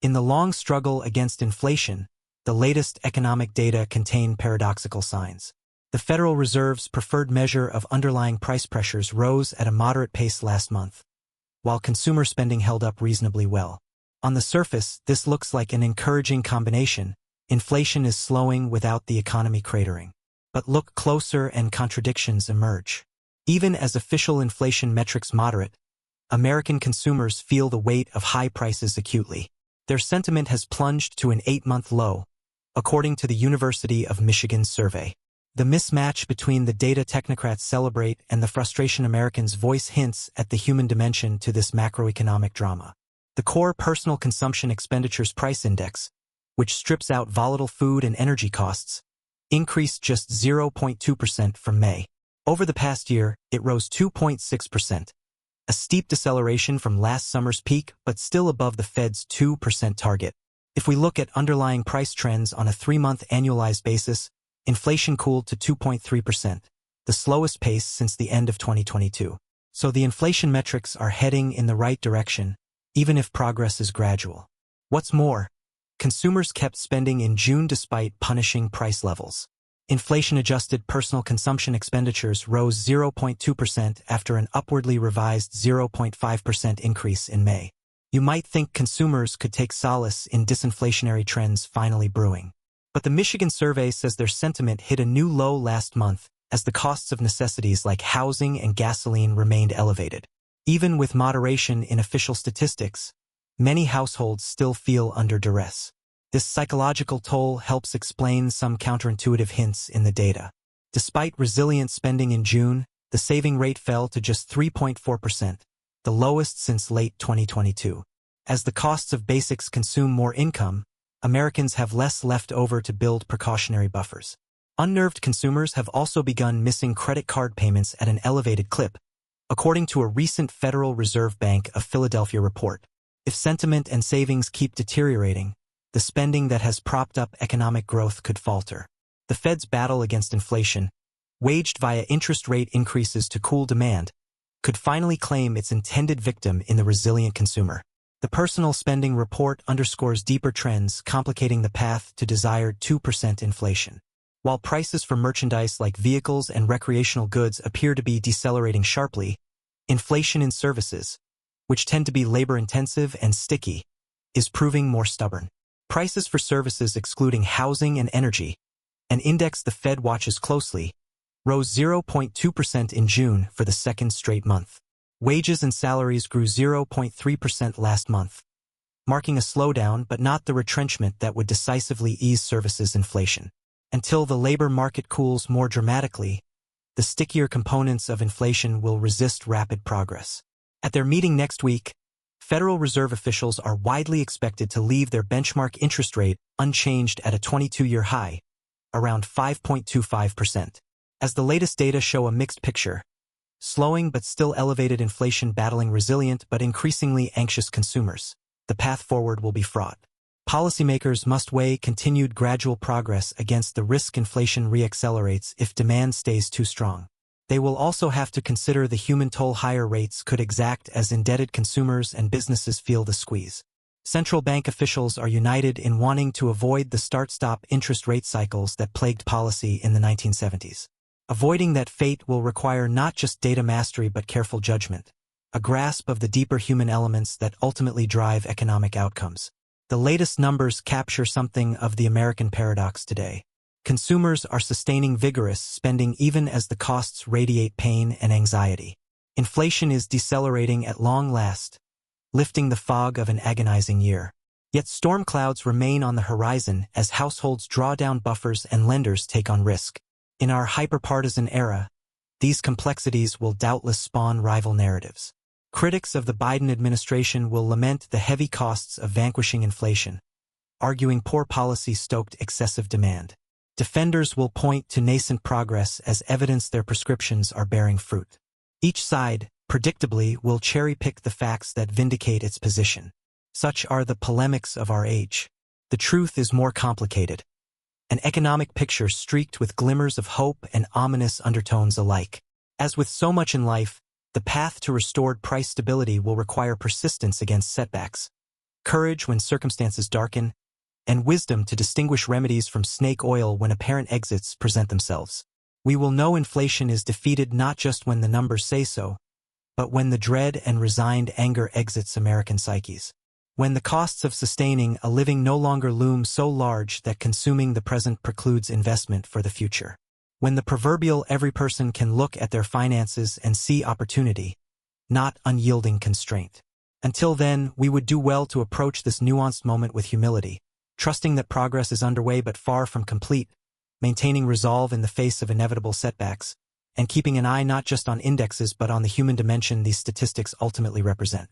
In the long struggle against inflation, the latest economic data contain paradoxical signs. The Federal Reserve's preferred measure of underlying price pressures rose at a moderate pace last month, while consumer spending held up reasonably well. On the surface, this looks like an encouraging combination. Inflation is slowing without the economy cratering. But look closer and contradictions emerge. Even as official inflation metrics moderate, American consumers feel the weight of high prices acutely. Their sentiment has plunged to an 8-month low, according to the University of Michigan's survey. The mismatch between the data technocrats celebrate and the frustration Americans voice hints at the human dimension to this macroeconomic drama. The core personal consumption expenditures price index, which strips out volatile food and energy costs, increased just 0.2% from May. Over the past year, it rose 2.6%, a steep deceleration from last summer's peak, but still above the Fed's 2% target. If we look at underlying price trends on a 3-month annualized basis, inflation cooled to 2.3%, the slowest pace since the end of 2022. So the inflation metrics are heading in the right direction, even if progress is gradual. What's more, consumers kept spending in June despite punishing price levels. Inflation-adjusted personal consumption expenditures rose 0.2% after an upwardly revised 0.5% increase in May. You might think consumers could take solace in disinflationary trends finally brewing. But the Michigan survey says their sentiment hit a new low last month as the costs of necessities like housing and gasoline remained elevated. Even with moderation in official statistics, many households still feel under duress. This psychological toll helps explain some counterintuitive hints in the data. Despite resilient spending in June, the saving rate fell to just 3.4%, the lowest since late 2022. As the costs of basics consume more income, Americans have less left over to build precautionary buffers. Unnerved consumers have also begun missing credit card payments at an elevated clip, according to a recent Federal Reserve Bank of Philadelphia report. If sentiment and savings keep deteriorating, the spending that has propped up economic growth could falter. The Fed's battle against inflation, waged via interest rate increases to cool demand, could finally claim its intended victim in the resilient consumer. The personal spending report underscores deeper trends complicating the path to desired 2% inflation. While prices for merchandise like vehicles and recreational goods appear to be decelerating sharply, inflation in services, which tend to be labor-intensive and sticky, is proving more stubborn. Prices for services excluding housing and energy, an index the Fed watches closely, rose 0.2% in June for the second straight month. Wages and salaries grew 0.3% last month, marking a slowdown but not the retrenchment that would decisively ease services inflation. Until the labor market cools more dramatically, the stickier components of inflation will resist rapid progress. At their meeting next week, Federal Reserve officials are widely expected to leave their benchmark interest rate unchanged at a 22-year high, around 5.25%. As the latest data show a mixed picture, slowing but still elevated inflation battling resilient but increasingly anxious consumers, the path forward will be fraught. Policymakers must weigh continued gradual progress against the risk inflation reaccelerates if demand stays too strong. They will also have to consider the human toll higher rates could exact as indebted consumers and businesses feel the squeeze. Central bank officials are united in wanting to avoid the start-stop interest rate cycles that plagued policy in the 1970s. Avoiding that fate will require not just data mastery but careful judgment, a grasp of the deeper human elements that ultimately drive economic outcomes. The latest numbers capture something of the American paradox today. Consumers are sustaining vigorous spending even as the costs radiate pain and anxiety. Inflation is decelerating at long last, lifting the fog of an agonizing year. Yet storm clouds remain on the horizon as households draw down buffers and lenders take on risk. In our hyper-partisan era, these complexities will doubtless spawn rival narratives. Critics of the Biden administration will lament the heavy costs of vanquishing inflation, arguing poor policy stoked excessive demand. Defenders will point to nascent progress as evidence their prescriptions are bearing fruit. Each side, predictably, will cherry-pick the facts that vindicate its position. Such are the polemics of our age. The truth is more complicated. An economic picture streaked with glimmers of hope and ominous undertones alike. As with so much in life, the path to restored price stability will require persistence against setbacks, courage when circumstances darken, and wisdom to distinguish remedies from snake oil when apparent exits present themselves. We will know inflation is defeated not just when the numbers say so, but when the dread and resigned anger exits American psyches. When the costs of sustaining a living no longer loom so large that consuming the present precludes investment for the future. When the proverbial every person can look at their finances and see opportunity, not unyielding constraint. Until then, we would do well to approach this nuanced moment with humility, trusting that progress is underway but far from complete, maintaining resolve in the face of inevitable setbacks, and keeping an eye not just on indexes but on the human dimension these statistics ultimately represent.